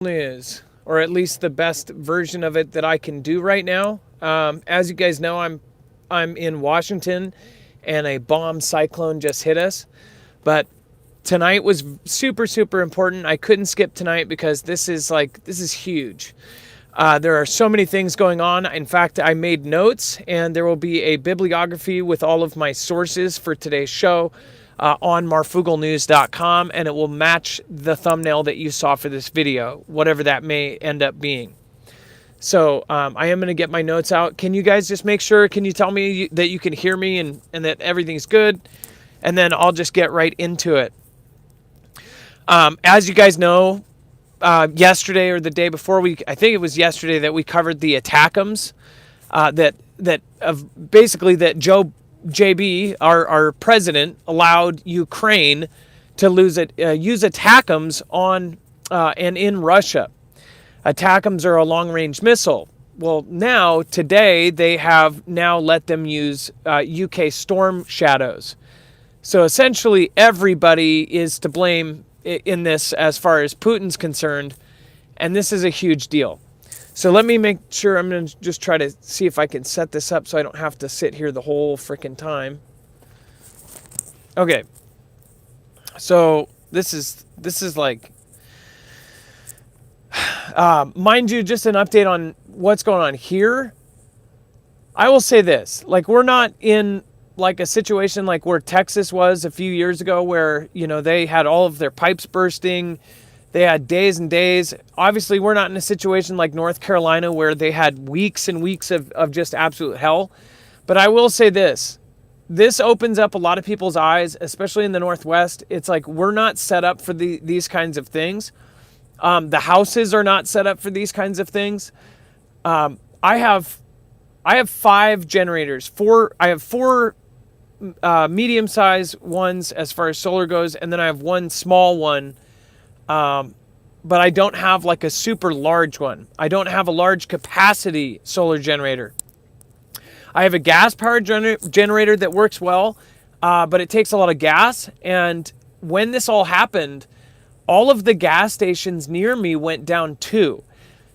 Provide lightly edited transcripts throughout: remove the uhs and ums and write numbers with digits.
news, or at least the best version of it that I can do right now. As you guys know, I'm in Washington, and a bomb cyclone just hit us. But tonight was super important. I couldn't skip tonight because this is huge. There are so many things going on. In fact, I made notes, and there will be a bibliography with all of my sources for today's show on marfooglenews.com, and it will match the thumbnail that you saw for this video, whatever that may end up being. So I am going to get my notes out. Can you guys just make sure, can you tell me that you can hear me and that everything's good? And then I'll just get right into it. As you guys know, yesterday or the day before, I think it was yesterday that we covered the attackums basically that JB, our president, allowed Ukraine to use attackums on and in Russia. Attackums are a long-range missile. Well, today, they have now let them use UK Storm Shadows. So essentially, everybody is to blame in this as far as Putin's concerned, and this is a huge deal. So let me make sure, I'm going to just try to see if I can set this up so I don't have to sit here the whole freaking time. Okay. So this is like, mind you, just an update on what's going on here. I will say this, like, we're not in like a situation like where Texas was a few years ago where, they had all of their pipes bursting. They had days and days. Obviously, we're not in a situation like North Carolina where they had weeks and weeks of just absolute hell. But I will say this. This opens up a lot of people's eyes, especially in the Northwest. It's like we're not set up for these kinds of things. The houses are not set up for these kinds of things. I have 5 generators. I have four medium-sized ones as far as solar goes, and then I have one small one. But I don't have like a super large one. I don't have a large capacity solar generator. I have a gas-powered generator that works well, but it takes a lot of gas. And when this all happened, all of the gas stations near me went down too.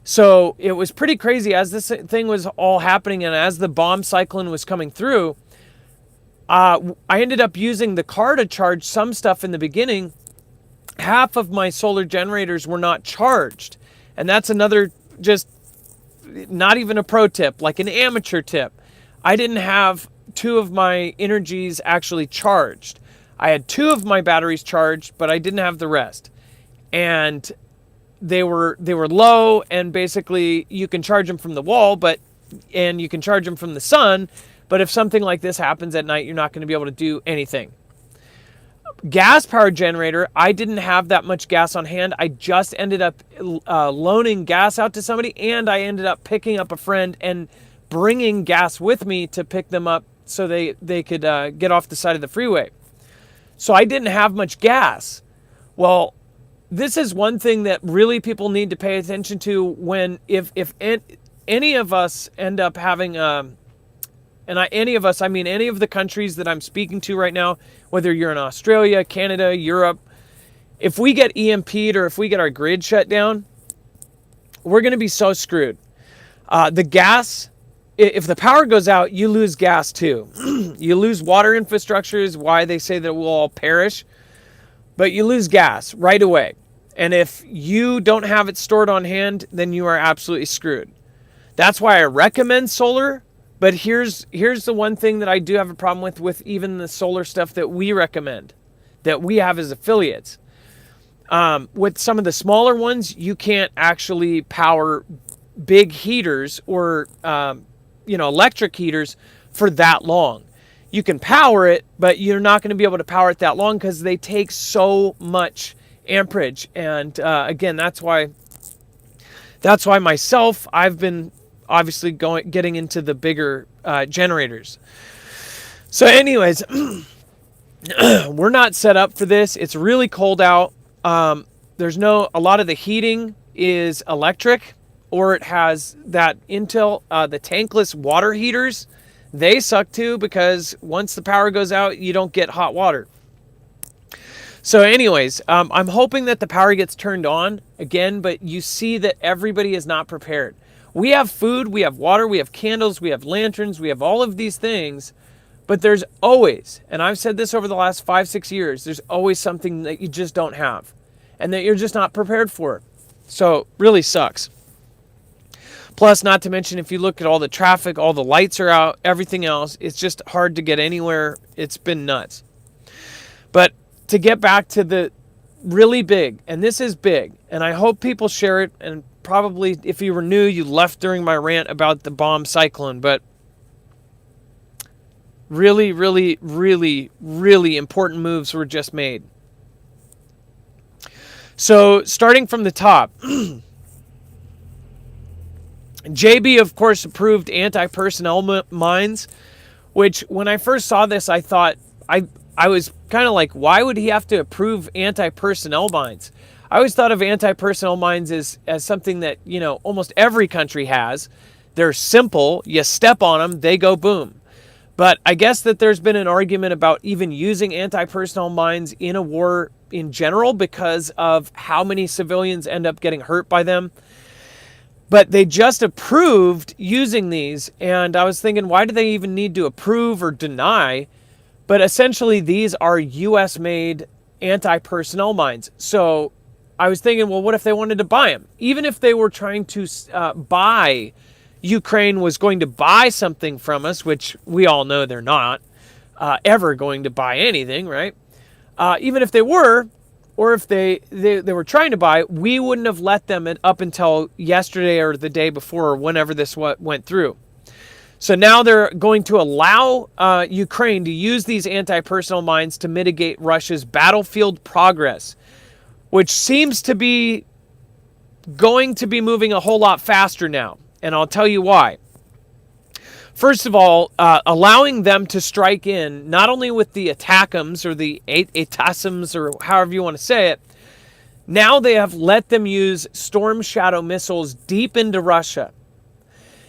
So it was pretty crazy as this thing was all happening, and as the bomb cyclone was coming through, I ended up using the car to charge some stuff in the beginning. Half of my solar generators were not charged. And that's another, just not even a pro tip, like an amateur tip. I didn't have 2 of my Energies actually charged. I had 2 of my batteries charged, but I didn't have the rest. And they were low, and basically you can charge them from the wall, and you can charge them from the sun, but if something like this happens at night, you're not going to be able to do anything. Gas-powered generator, I didn't have that much gas on hand. I just ended up loaning gas out to somebody, and I ended up picking up a friend and bringing gas with me to pick them up so they could get off the side of the freeway. So I didn't have much gas. Well, this is one thing that really people need to pay attention to when, if any of us end up having, any of the countries that I'm speaking to right now, whether you're in Australia, Canada, Europe, if we get EMP'd or if we get our grid shut down, we're going to be so screwed. The gas, if the power goes out, you lose gas too. You lose water infrastructure is why they say that we'll all perish. But you lose gas right away. And if you don't have it stored on hand, then you are absolutely screwed. That's why I recommend solar. But here's the one thing that I do have a problem with even the solar stuff that we recommend, that we have as affiliates. With some of the smaller ones, you can't actually power big heaters or electric heaters for that long. You can power it, but you're not going to be able to power it that long because they take so much amperage. And again, that's why myself, I've been obviously getting into the bigger generators. So anyways, we're not set up for this. It's really cold out. There's a lot of the heating is electric, or it has that the tankless water heaters. They suck too, because once the power goes out, you don't get hot water. So anyways, I'm hoping that the power gets turned on again, but you see that everybody is not prepared. We have food, we have water, we have candles, we have lanterns, we have all of these things, but there's always, and I've said this over the last 5-6 years, there's always something that you just don't have and that you're just not prepared for. So really sucks. Plus, not to mention, if you look at all the traffic, all the lights are out, everything else, it's just hard to get anywhere. It's been nuts. But to get back to the really big, and this is big, and I hope people share it, and probably if you were new, you left during my rant about the bomb cyclone, but really, really, really, really important moves were just made. So starting from the top, JB, of course, approved anti-personnel mines, which when I first saw this, I thought, I was kind of like, why would he have to approve anti-personnel mines? I always thought of anti-personnel mines as something that, you know, almost every country has. They're simple. You step on them, they go boom. But I guess that there's been an argument about even using anti-personnel mines in a war in general because of how many civilians end up getting hurt by them. But they just approved using these, and I was thinking, why do they even need to approve or deny? But essentially, these are U.S.-made anti-personnel mines. So I was thinking, well, what if they wanted to buy them? Even if they were trying to buy, Ukraine was going to buy something from us, which we all know they're not ever going to buy anything, right? Even if they were, or if they were trying to buy, we wouldn't have let them up until yesterday or the day before or whenever this went through. So now they're going to allow Ukraine to use these anti-personnel mines to mitigate Russia's battlefield progress, which seems to be going to be moving a whole lot faster now. And I'll tell you why. First of all, allowing them to strike in, not only with the ATACMS or the ATASMs or however you want to say it, now they have let them use Storm Shadow missiles deep into Russia.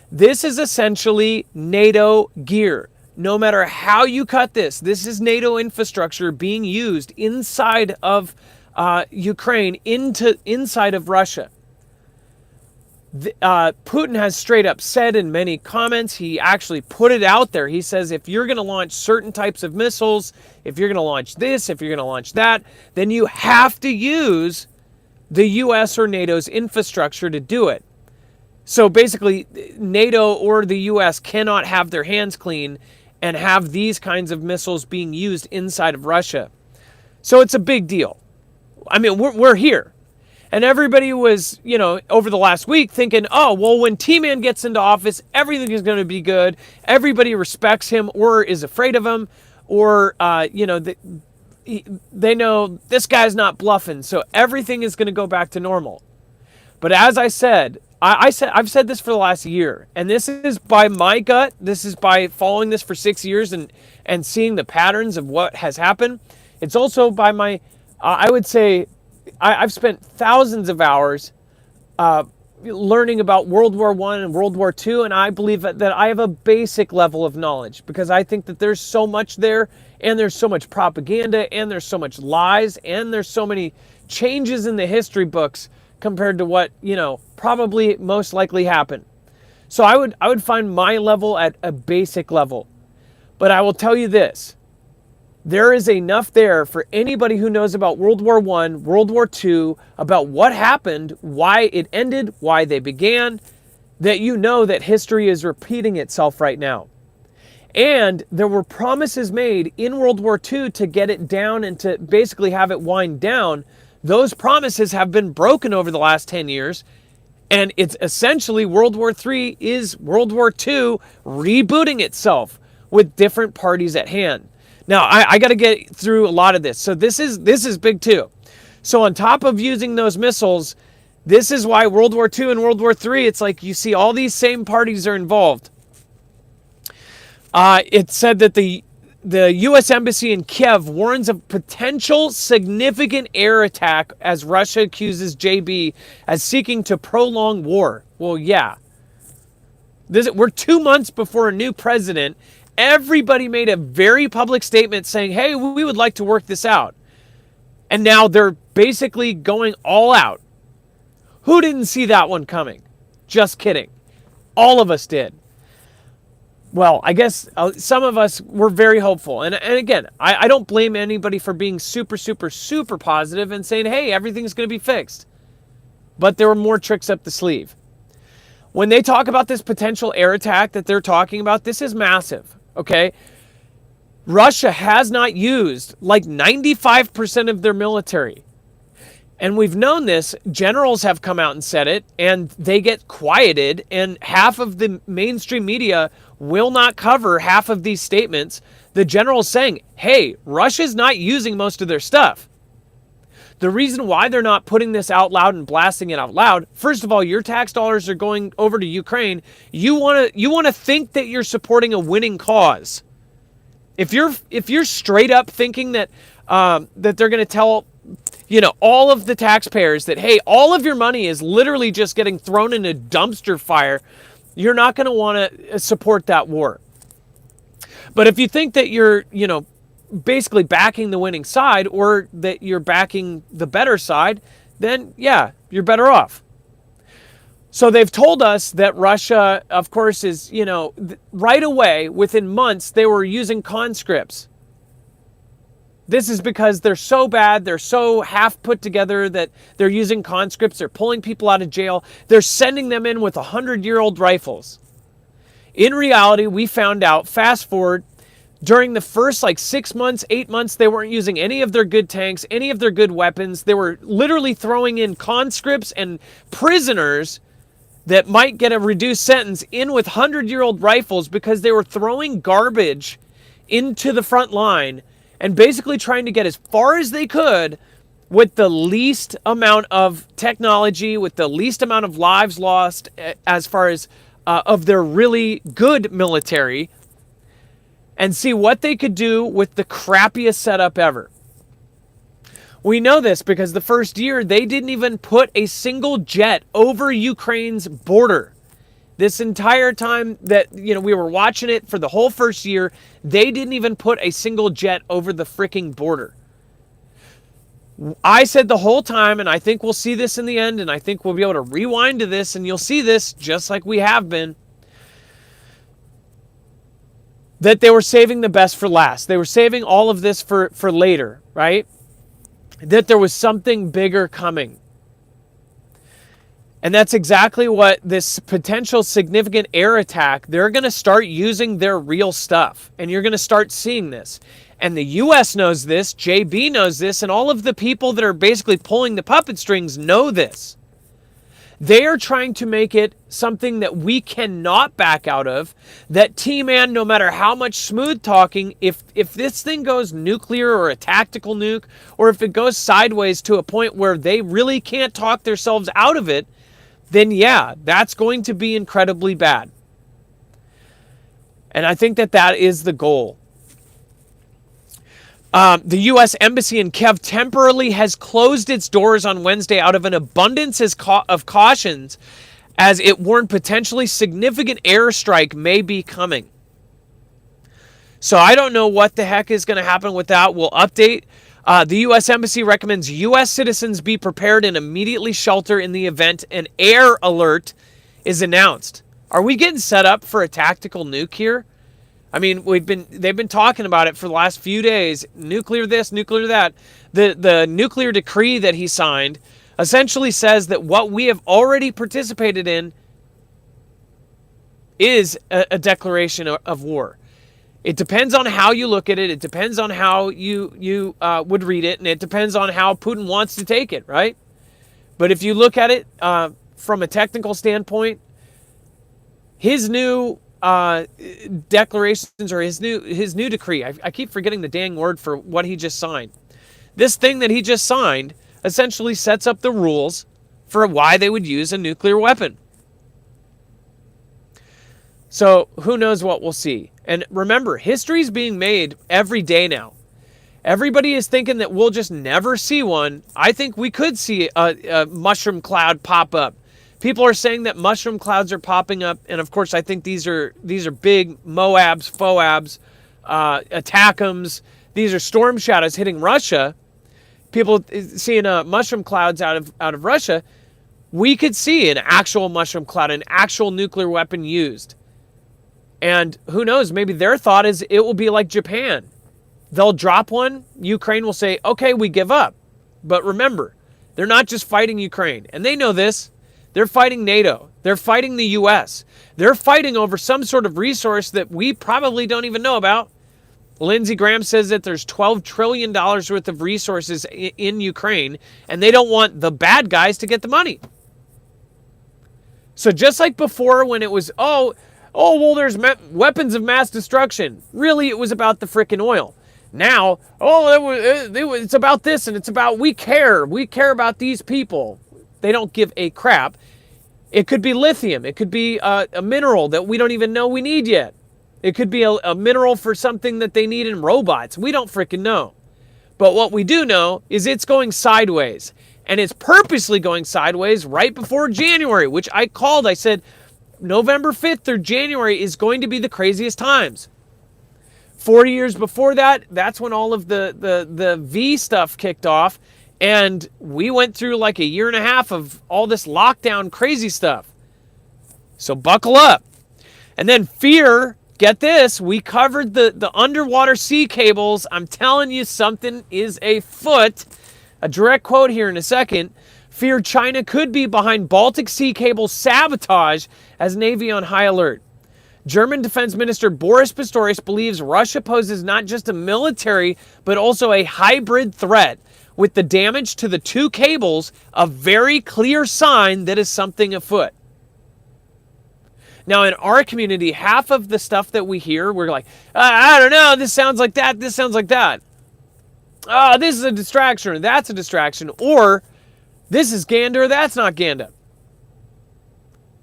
This is essentially NATO gear. No matter how you cut this is NATO infrastructure being used inside of Ukraine, inside of Russia. Putin has straight up said in many comments, he actually put it out there. He says, if you're going to launch certain types of missiles, if you're going to launch this, if you're going to launch that, then you have to use the US or NATO's infrastructure to do it. So basically, NATO or the US cannot have their hands clean and have these kinds of missiles being used inside of Russia. So it's a big deal. I mean, we're here. And everybody was, you know, over the last week thinking, oh, well, when T-Man gets into office, everything is going to be good. Everybody respects him or is afraid of him, or, you know, they know this guy's not bluffing, so everything is going to go back to normal. But as I said, I've said this for the last year, and this is by my gut. This is by following this for 6 years and seeing the patterns of what has happened. It's also by my, I would say, I've spent thousands of hours learning about World War I and World War II, and I believe that I have a basic level of knowledge because I think that there's so much there, and there's so much propaganda, and there's so much lies, and there's so many changes in the history books compared to what, you know, probably most likely happened. So I would find my level at a basic level. But I will tell you this. There is enough there for anybody who knows about World War I, World War II, about what happened, why it ended, why they began, that you know that history is repeating itself right now. And there were promises made in World War II to get it down and to basically have it wind down. Those promises have been broken over the last 10 years. And it's essentially World War III is World War II rebooting itself with different parties at hand. Now, I got to get through a lot of this. So this is big too. So on top of using those missiles, this is why World War II and World War III, it's like you see all these same parties are involved. It said that the U.S. Embassy in Kiev warns of potential significant air attack as Russia accuses JB as seeking to prolong war. Well, yeah. We're 2 months before a new president. Everybody made a very public statement saying, hey, we would like to work this out. And now they're basically going all out. Who didn't see that one coming? Just kidding. All of us did. Well, I guess some of us were very hopeful. And again, I don't blame anybody for being super, super, super positive and saying, hey, everything's going to be fixed. But there were more tricks up the sleeve. When they talk about this potential air attack that they're talking about, this is massive, okay? Russia has not used like 95% of their military. And we've known this. Generals have come out and said it, and they get quieted, and half of the mainstream media will not cover half of these statements. The general's saying, hey, Russia's not using most of their stuff. The reason why they're not putting this out loud and blasting it out loud, first of all, your tax dollars are going over to Ukraine. You want to think that you're supporting a winning cause. If you're straight up thinking that that they're going to tell all of the taxpayers that, hey, all of your money is literally just getting thrown in a dumpster fire, you're not going to want to support that war. But if you think that you're, basically backing the winning side, or that you're backing the better side, then yeah, you're better off. So they've told us that Russia, of course, is, right away, within months, they were using conscripts. This is because they're so bad, they're so half put together that they're using conscripts, they're pulling people out of jail, they're sending them in with 100-year-old rifles. In reality, we found out, fast forward, during the first 6 months, 8 months, they weren't using any of their good tanks, any of their good weapons. They were literally throwing in conscripts and prisoners that might get a reduced sentence in with 100-year-old rifles, because they were throwing garbage into the front line and basically trying to get as far as they could with the least amount of technology, with the least amount of lives lost, as far as of their really good military, and see what they could do with the crappiest setup ever. We know this because the first year, they didn't even put a single jet over Ukraine's border. This entire time that, we were watching it for the whole first year, they didn't even put a single jet over the freaking border. I said the whole time, and I think we'll see this in the end, and I think we'll be able to rewind to this, and you'll see this just like we have been, that they were saving the best for last. They were saving all of this for later, right? That there was something bigger coming. And that's exactly what this potential significant air attack, they're going to start using their real stuff. And you're going to start seeing this. And the U.S. knows this, JB knows this, and all of the people that are basically pulling the puppet strings know this. They are trying to make it something that we cannot back out of, that T-Man, no matter how much smooth talking, if this thing goes nuclear or a tactical nuke, or if it goes sideways to a point where they really can't talk themselves out of it, then yeah, that's going to be incredibly bad. And I think that is the goal. The U.S. Embassy in Kiev temporarily has closed its doors on Wednesday out of an abundance of cautions, as it warned potentially significant airstrike may be coming. So I don't know what the heck is going to happen with that. We'll update. The U.S. Embassy recommends U.S. citizens be prepared and immediately shelter in the event an air alert is announced. Are we getting set up for a tactical nuke here? I mean, they've been talking about it for the last few days. Nuclear this, nuclear that. The nuclear decree that he signed essentially says that what we have already participated in is a declaration of war. It depends on how you look at it. It depends on how you would read it, and it depends on how Putin wants to take it, right? But if you look at it from a technical standpoint, his new declarations, or his new decree, I keep forgetting the dang word for what he just signed. This thing that he just signed essentially sets up the rules for why they would use a nuclear weapon. So who knows what we'll see. And remember, history's being made every day now. Everybody is thinking that we'll just never see one. I think we could see a mushroom cloud pop up. People are saying that mushroom clouds are popping up, and of course I think these are big Moabs, Foabs, Attackums. These are storm shadows hitting Russia, people seeing mushroom clouds out of Russia, we could see an actual mushroom cloud, an actual nuclear weapon used. And who knows, maybe their thought is it will be like Japan. They'll drop one, Ukraine will say, okay, we give up. But remember, they're not just fighting Ukraine. And they know this. They're fighting NATO. They're fighting the US. They're fighting over some sort of resource that we probably don't even know about. Lindsey Graham says that there's $12 trillion worth of resources in Ukraine, and they don't want the bad guys to get the money. So just like before when it was, well, there's weapons of mass destruction. Really, it was about the frickin' oil. Now, it's about this, and it's about we care. We care about these people. They don't give a crap. It could be lithium. It could be a mineral that we don't even know we need yet. It could be a mineral for something that they need in robots. We don't frickin' know. But what we do know is it's going sideways. And it's purposely going sideways right before January, which I called. I said, November 5th through January is going to be the craziest times. 40 years before that, that's when all of the V stuff kicked off. And we went through like a year and a half of all this lockdown crazy stuff. So buckle up. And then fear, get this, we covered the underwater sea cables. I'm telling you, something is afoot. A direct quote here in a second. Fear China could be behind Baltic Sea cable sabotage as Navy on high alert. German Defense Minister Boris Pistorius believes Russia poses not just a military, but also a hybrid threat, with the damage to the two cables a very clear sign that is something afoot. Now, in our community, half of the stuff that we hear, we're like, I don't know, this sounds like that, this sounds like that. Oh, this is a distraction, or that's a distraction, or this is Gander, that's not Ganda.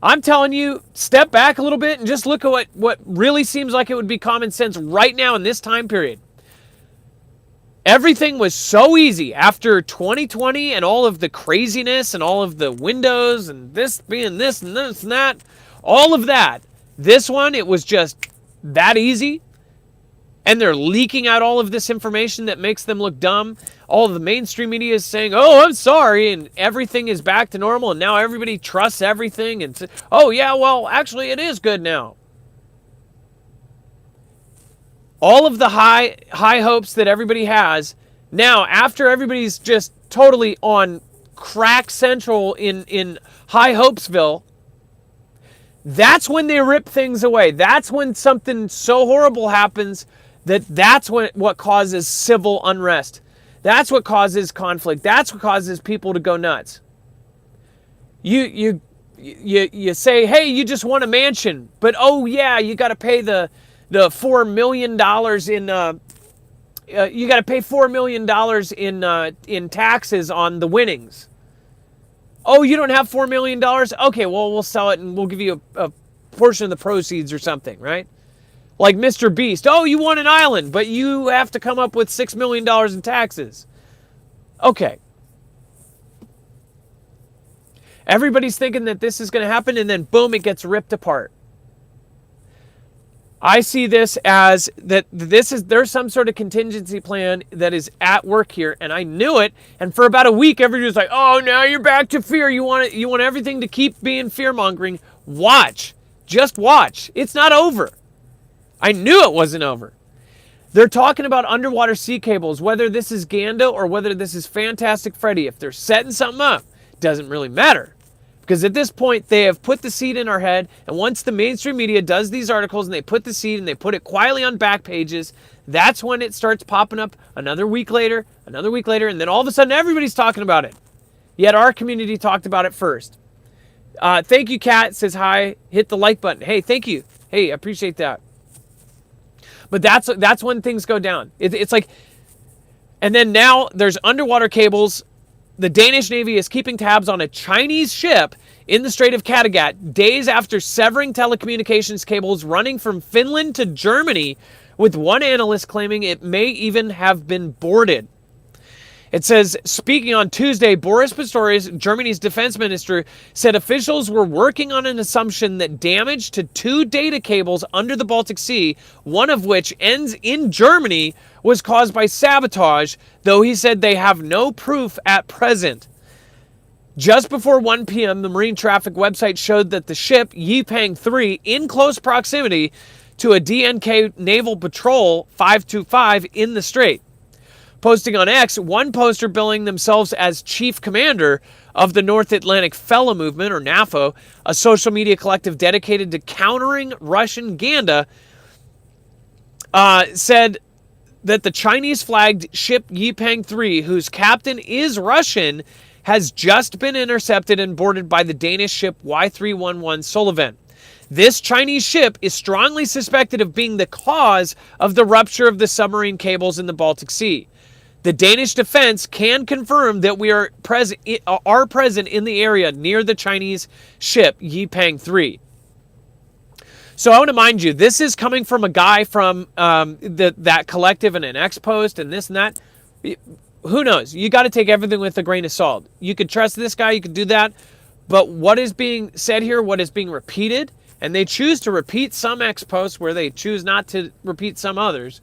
I'm telling you, step back a little bit and just look at what really seems like it would be common sense right now in this time period. Everything was so easy after 2020 and all of the craziness and all of the windows and this being this and this and that, all of that. This one, it was just that easy. And they're leaking out all of this information that makes them look dumb. All of the mainstream media is saying, oh, I'm sorry, and everything is back to normal, and now everybody trusts everything, and oh, yeah, well, actually, it is good now. All of the high hopes that everybody has, now, after everybody's just totally on crack central in High Hopesville, that's when they rip things away. That's when something so horrible happens that's what causes civil unrest. That's what causes conflict. That's what causes people to go nuts. You say, hey, you just want a mansion, but oh yeah, you got to pay the $4 million in you got to pay $4 million in taxes on the winnings. Oh, you don't have $4 million? Okay, well, we'll sell it and we'll give you a portion of the proceeds or something, right? Like Mr. Beast. Oh, you want an island, but you have to come up with $6 million in taxes. Okay. Everybody's thinking that this is going to happen, and then boom, it gets ripped apart. I see this as that there's some sort of contingency plan that is at work here, and I knew it. And for about a week, everybody was like, "Oh, now you're back to fear. You want everything to keep being fear-mongering. Watch, just watch. It's not over." I knew it wasn't over. They're talking about underwater sea cables, whether this is Ganda or whether this is Fantastic Freddy. If they're setting something up, it doesn't really matter. Because at this point, they have put the seed in our head, and once the mainstream media does these articles and they put the seed and they put it quietly on back pages, that's when it starts popping up another week later, and then all of a sudden everybody's talking about it. Yet our community talked about it first. Thank you, Kat. Says hi. Hit the like button. Hey, thank you. Hey, I appreciate that. But that's when things go down. It's like, and then now there's underwater cables. The Danish Navy is keeping tabs on a Chinese ship in the Strait of Kattegat days after severing telecommunications cables running from Finland to Germany, with one analyst claiming it may even have been boarded. It says, speaking on Tuesday, Boris Pistorius, Germany's defense minister, said officials were working on an assumption that damage to 2 data cables under the Baltic Sea, one of which ends in Germany, was caused by sabotage, though he said they have no proof at present. Just before 1 p.m., the marine traffic website showed that the ship Yipang 3, in close proximity to a DNK Naval Patrol 525 in the strait. Posting on X, one poster billing themselves as chief commander of the North Atlantic Fellow Movement, or NAFO, a social media collective dedicated to countering Russian Ganda, said that the Chinese-flagged ship Yipang 3, whose captain is Russian, has just been intercepted and boarded by the Danish ship Y311 Sullivan. This Chinese ship is strongly suspected of being the cause of the rupture of the submarine cables in the Baltic Sea. The Danish defense can confirm that we are present in the area near the Chinese ship Yipang 3. So I want to mind you, this is coming from a guy from that collective and an X post and this and that. Who knows? You got to take everything with a grain of salt. You could trust this guy, you could do that. But what is being said here, what is being repeated, and they choose to repeat some X posts where they choose not to repeat some others.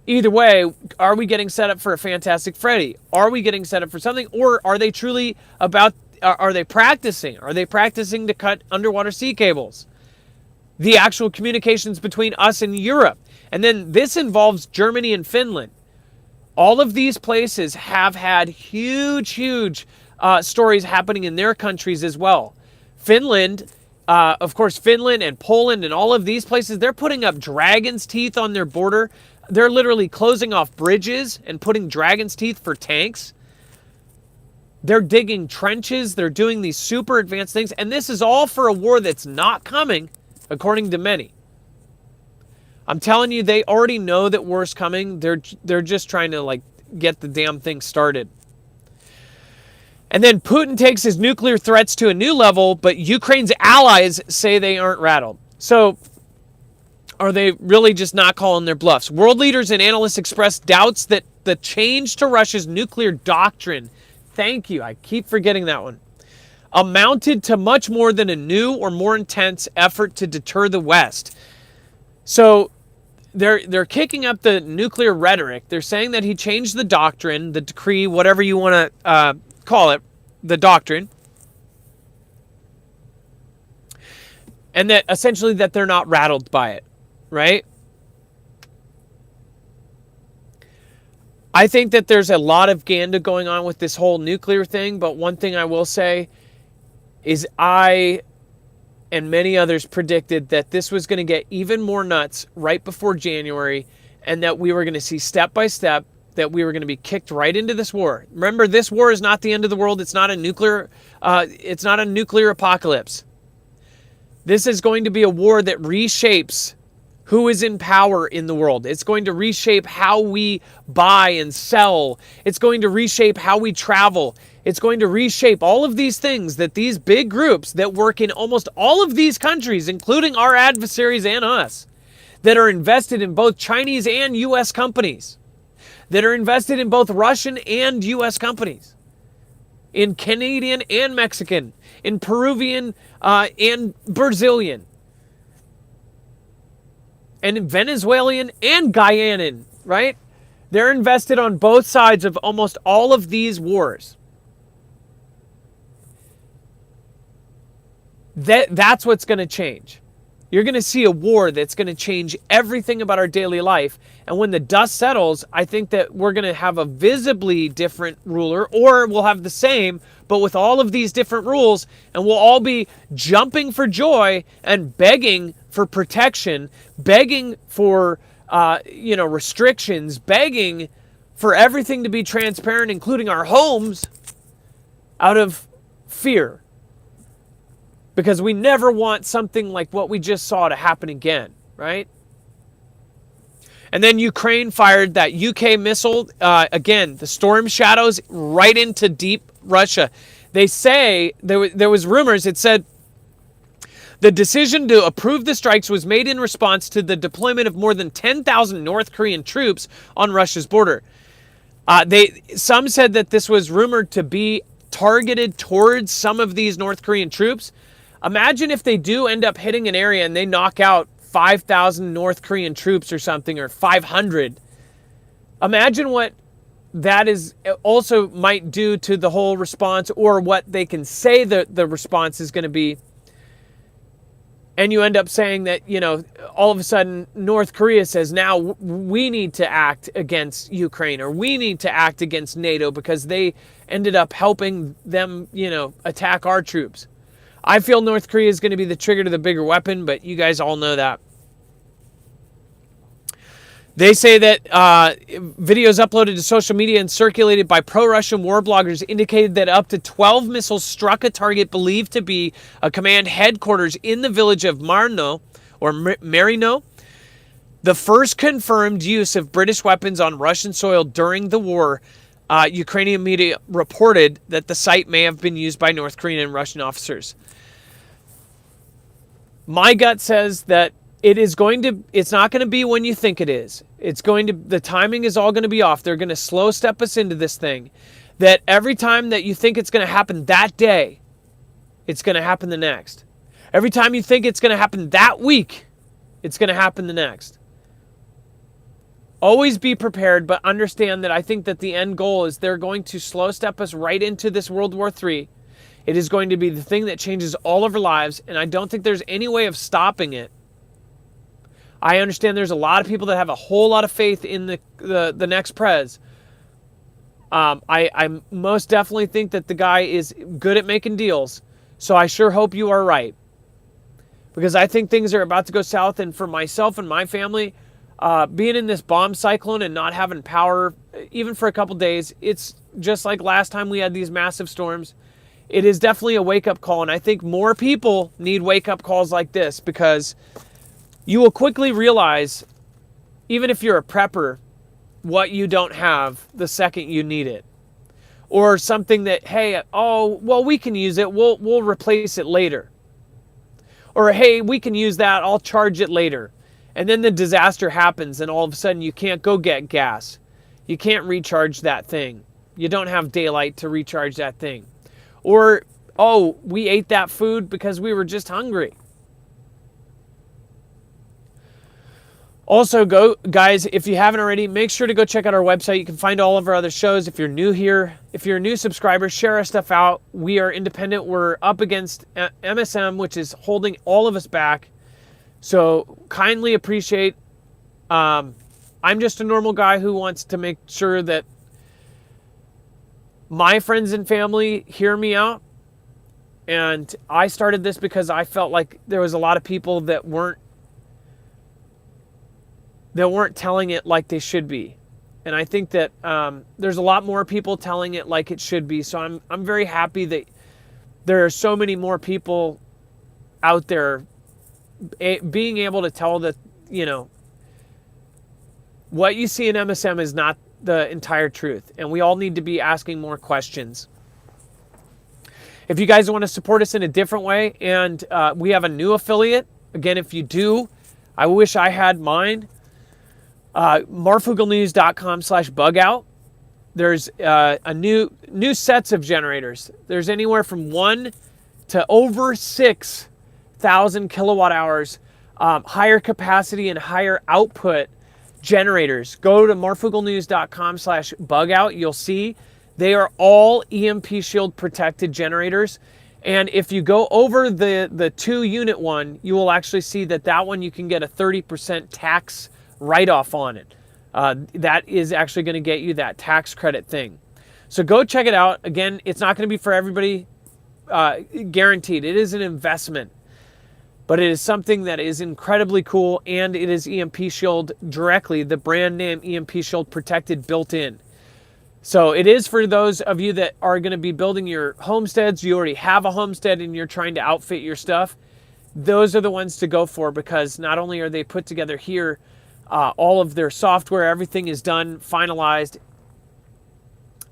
Either way, are we getting set up for a Fantastic Freddy? Are we getting set up for something? Or are they truly are they practicing? Are they practicing to cut underwater sea cables? The actual communications between us and Europe. And then this involves Germany and Finland. All of these places have had huge stories happening in their countries as well. Finland, of course, Finland and Poland and all of these places, they're putting up dragon's teeth on their border. They're literally closing off bridges and putting dragon's teeth for tanks. They're digging trenches. They're doing these super advanced things. And this is all for a war that's not coming, according to many. I'm telling you, they already know that war's coming. They're just trying to get the damn thing started. And then Putin takes his nuclear threats to a new level, but Ukraine's allies say they aren't rattled. So are they really just not calling their bluffs? World leaders and analysts expressed doubts that the change to Russia's nuclear doctrine, thank you, I keep forgetting that one, amounted to much more than a new or more intense effort to deter the West. So they're kicking up the nuclear rhetoric. They're saying that he changed the doctrine, the decree, whatever you want to call it, the doctrine. And that essentially that they're not rattled by it, right? I think that there's a lot of ganda going on with this whole nuclear thing, but one thing I will say is I and many others predicted that this was going to get even more nuts right before January, and that we were going to see step by step that we were going to be kicked right into this war. Remember, this war is not the end of the world. It's not a nuclear apocalypse. This is going to be a war that reshapes who is in power in the world. It's going to reshape how we buy and sell. It's going to reshape how we travel. It's going to reshape all of these things that these big groups that work in almost all of these countries, including our adversaries and us, that are invested in both Chinese and U.S. companies, that are invested in both Russian and U.S. companies, in Canadian and Mexican, in Peruvian and Brazilian, and in Venezuelan and Guyanan, right? They're invested on both sides of almost all of these wars. That's what's going to change. You're going to see a war that's going to change everything about our daily life. And when the dust settles, I think that we're going to have a visibly different ruler, or we'll have the same, but with all of these different rules, and we'll all be jumping for joy and begging for protection, begging for restrictions, begging for everything to be transparent, including our homes, out of fear. Because we never want something like what we just saw to happen again, right? And then Ukraine fired that UK missile, again, the storm shadows right into deep Russia. They say, there was rumors, it said, the decision to approve the strikes was made in response to the deployment of more than 10,000 North Korean troops on Russia's border. Some said that this was rumored to be targeted towards some of these North Korean troops. Imagine if they do end up hitting an area and they knock out 5,000 North Korean troops or something, or 500. Imagine what that is also might do to the whole response, or what they can say that the response is going to be. And you end up saying that, all of a sudden North Korea says, now we need to act against Ukraine, or we need to act against NATO because they ended up helping them, attack our troops. I feel North Korea is going to be the trigger to the bigger weapon, but you guys all know that. They say that videos uploaded to social media and circulated by pro-Russian war bloggers indicated that up to 12 missiles struck a target believed to be a command headquarters in the village of Marno, or Marino. The first confirmed use of British weapons on Russian soil during the war. Ukrainian media reported that the site may have been used by North Korean and Russian officers. My gut says that it's not going to be when you think it is. The timing is all going to be off. They're going to slow step us into this thing. That every time that you think it's going to happen that day, it's going to happen the next. Every time you think it's going to happen that week, it's going to happen the next. Always be prepared, but understand that I think that the end goal is they're going to slow step us right into this World War III. It is going to be the thing that changes all of our lives, and I don't think there's any way of stopping it. I understand there's a lot of people that have a whole lot of faith in the next prez. I most definitely think that the guy is good at making deals. So I sure hope you are right. Because I think things are about to go south. And for myself and my family, being in this bomb cyclone and not having power, even for a couple days, it's just like last time we had these massive storms. It is definitely a wake-up call. And I think more people need wake-up calls like this, because you will quickly realize, even if you're a prepper, what you don't have the second you need it. Or something that, hey, we can use it. We'll replace it later. Or, hey, we can use that. I'll charge it later. And then the disaster happens and all of a sudden you can't go get gas. You can't recharge that thing. You don't have daylight to recharge that thing. Or, we ate that food because we were just hungry. Also, guys, if you haven't already, make sure to go check out our website. You can find all of our other shows. If you're new here, if you're a new subscriber, share our stuff out. We are independent. We're up against MSM, which is holding all of us back. So kindly appreciate. I'm just a normal guy who wants to make sure that my friends and family hear me out. And I started this because I felt like there was a lot of people that weren't telling it like they should be. And I think that there's a lot more people telling it like it should be. So I'm very happy that there are so many more people out there being able to tell that, what you see in MSM is not the entire truth. And we all need to be asking more questions. If you guys want to support us in a different way, and we have a new affiliate. Again, if you do, I wish I had mine. Marfooglenews.com/bugout. There's a new sets of generators. There's anywhere from 1 to over 6,000 kilowatt hours, higher capacity and higher output generators. Go to marfooglenews.com/bugout. You'll see they are all EMP shield protected generators. And if you go over the 2-unit one, you will actually see that one you can get a 30% tax write-off on it. That is actually going to get you that tax credit thing. So go check it out. Again, it's not going to be for everybody, guaranteed. It is an investment, but it is something that is incredibly cool, and it is EMP Shield directly, the brand name EMP Shield protected built in. So it is for those of you that are going to be building your homesteads. You already have a homestead and you're trying to outfit your stuff. Those are the ones to go for, because not only are they put together here, all of their software, everything is done, finalized,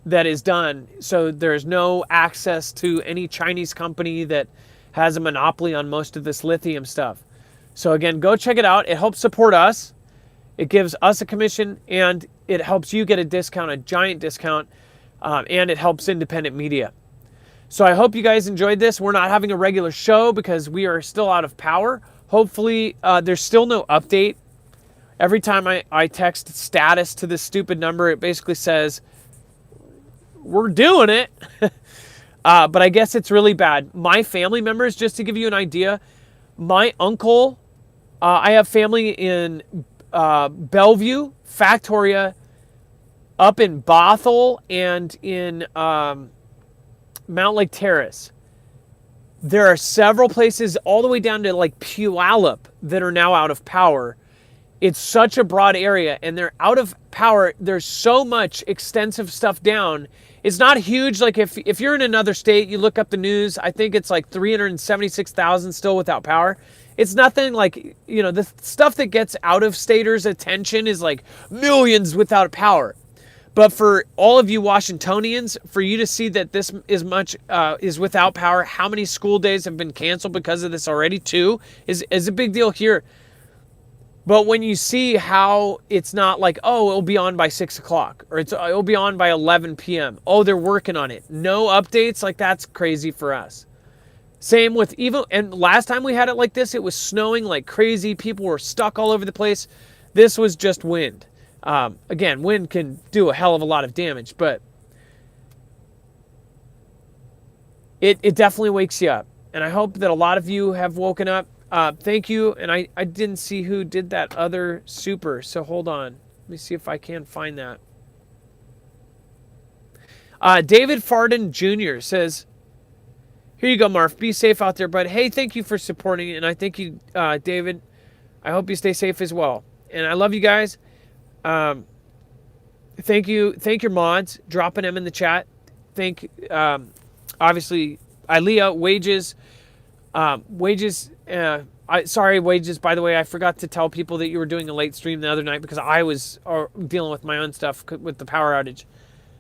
that is done. So there's no access to any Chinese company that has a monopoly on most of this lithium stuff. So again, go check it out. It helps support us. It gives us a commission, and it helps you get a discount, a giant discount, and it helps independent media. So I hope you guys enjoyed this. We're not having a regular show because we are still out of power. Hopefully, there's still no update. Every time I text status to this stupid number, it basically says, we're doing it. But I guess it's really bad. My family members, just to give you an idea, my uncle, I have family in Bellevue, Factoria, up in Bothell, and in Mount Lake Terrace. There are several places all the way down to like Puyallup that are now out of power. It's such a broad area, and they're out of power. There's so much extensive stuff down. It's not huge. Like if you're in another state, you look up the news, I think it's like 376,000 still without power. It's nothing like, you know, the stuff that gets out of staters' attention is like millions without power. But for all of you Washingtonians, for you to see that this is much is without power, how many school days have been canceled because of this already too, is a big deal here. But when you see how it's not like, oh, it'll be on by 6 o'clock, or it'll be on by 11 p.m. Oh, they're working on it. No updates, like that's crazy for us. Same with even, and last time we had it like this, it was snowing like crazy. People were stuck all over the place. This was just wind. Again, wind can do a hell of a lot of damage, but it definitely wakes you up. And I hope that a lot of you have woken up. Thank you. And I didn't see who did that other super. So hold on. Let me see if I can find that. David Farden Jr. says, here you go, Marf. Be safe out there, bud. Hey, thank you for supporting. And I thank you, David. I hope you stay safe as well. And I love you guys. Thank you. Thank your mods. Dropping them in the chat. Thank, obviously, Ilea, Wages. Sorry, Wages, by the way, I forgot to tell people that you were doing a late stream the other night because I was dealing with my own stuff with the power outage.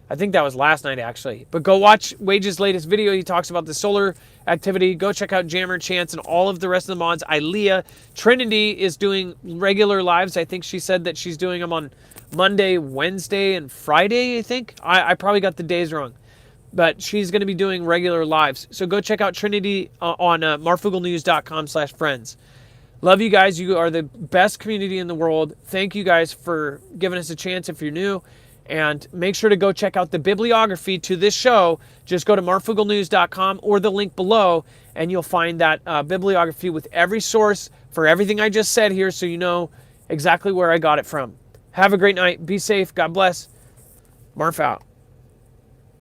I think that was last night, actually. But go watch Wages' latest video. He talks about the solar activity. Go check out Jammer, Chance, and all of the rest of the mods. Ilea, Trinity is doing regular lives. I think she said that she's doing them on Monday, Wednesday, and Friday, I think. I probably got the days wrong. But she's going to be doing regular lives. So go check out Trinity on marfooglenews.com/friends. Love you guys. You are the best community in the world. Thank you guys for giving us a chance if you're new. And make sure to go check out the bibliography to this show. Just go to marfooglenews.com or the link below, and you'll find that bibliography with every source for everything I just said here so you know exactly where I got it from. Have a great night. Be safe. God bless. Marf out.